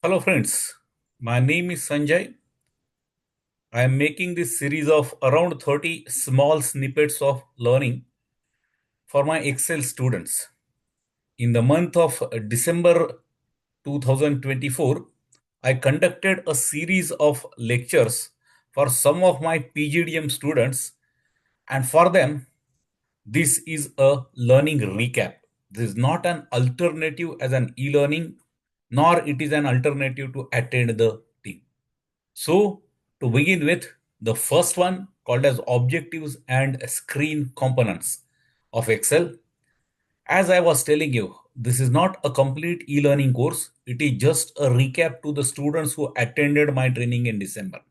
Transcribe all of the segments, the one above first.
Hello friends, my name is Sanjay. I am making this series of around 30 small snippets of learning for my Excel students. In the month of December 2024, I conducted a series of lectures for some of my PGDM students, and for them, this is a learning recap. This is not an alternative as an e-learning, nor it is an alternative to attend the thing. So, to begin with, the first one called as objectives and screen components of Excel. As I was telling you, this is not a complete e-learning course. It is just a recap to the students who attended my training in December.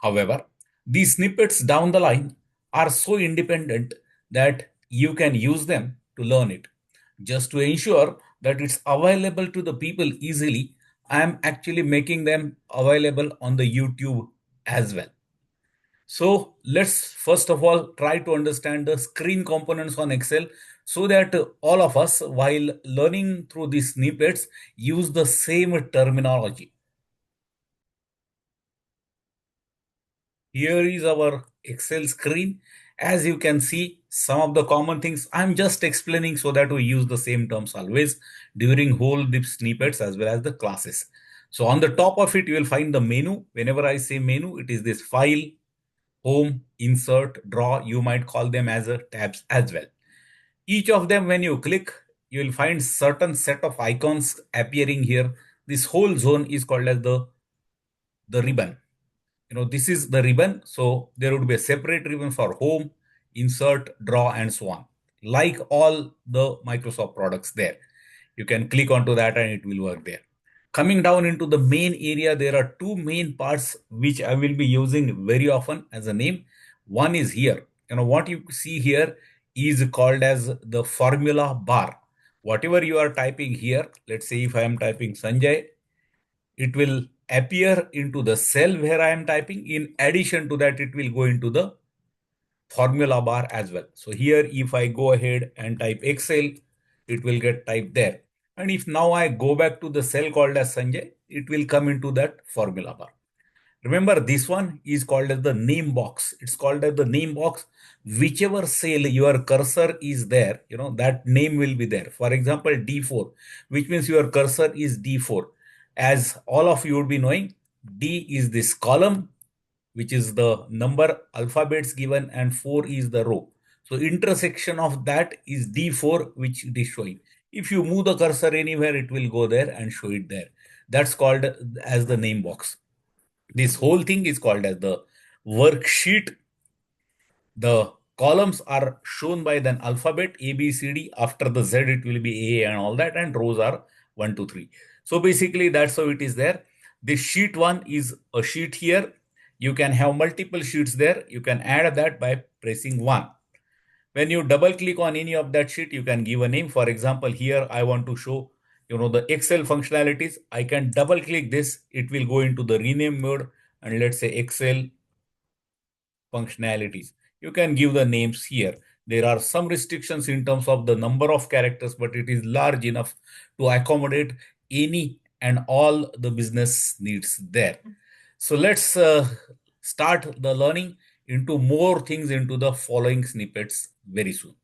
However, these snippets down the line are so independent that you can use them to learn it. Just to ensure that it's available to the people easily, I am actually making them available on the YouTube as well. So let's first of all try to understand the screen components on Excel so that all of us, while learning through these snippets, use the same terminology. Here is our Excel screen. As you can see, some of the common things I'm just explaining so that we use the same terms always during whole the snippets as well as the classes. So on the top of it, you will find the menu. Whenever I say menu, it is this file, home, insert, draw. You might call them as a tabs as well. Each of them, when you click, you will find certain set of icons appearing here. This whole zone is called as the ribbon. This is the ribbon. So there would be a separate ribbon for home, insert, draw, and so on. Like all the Microsoft products there. You can click onto that and it will work there. Coming down into the main area, there are two main parts which I will be using very often as a name. One is here. What you see here is called as the formula bar. Whatever you are typing here, let's say if I am typing Sanjay, it will appear into the cell where I am typing. In addition to that, it will go into the formula bar as well. So here, if I go ahead and type Excel, it will get typed there. And if now I go back to the cell called as Sanjay, it will come into that formula bar. Remember, this one is called as the name box. It's called as the name box. Whichever cell your cursor is there, that name will be there. For example, D4, which means your cursor is D4. As all of you would be knowing, D is this column, which is the number alphabets given, and 4 is the row. So intersection of that is D4, which it is showing. If you move the cursor anywhere, it will go there and show it there. That's called as the name box. This whole thing is called as the worksheet. The columns are shown by the alphabet A, B, C, D. After the Z, it will be A and all that, and rows are 1, 2, 3. So basically, that's how it is there. This sheet 1 is a sheet here. You can have multiple sheets there. You can add that by pressing 1. When you double click on any of that sheet, you can give a name. For example, here I want to show the Excel functionalities. I can double click this. It will go into the rename mode, and let's say Excel functionalities. You can give the names here. There are some restrictions in terms of the number of characters, but it is large enough to accommodate any and all the business needs there. So let's start the learning into more things into the following snippets very soon.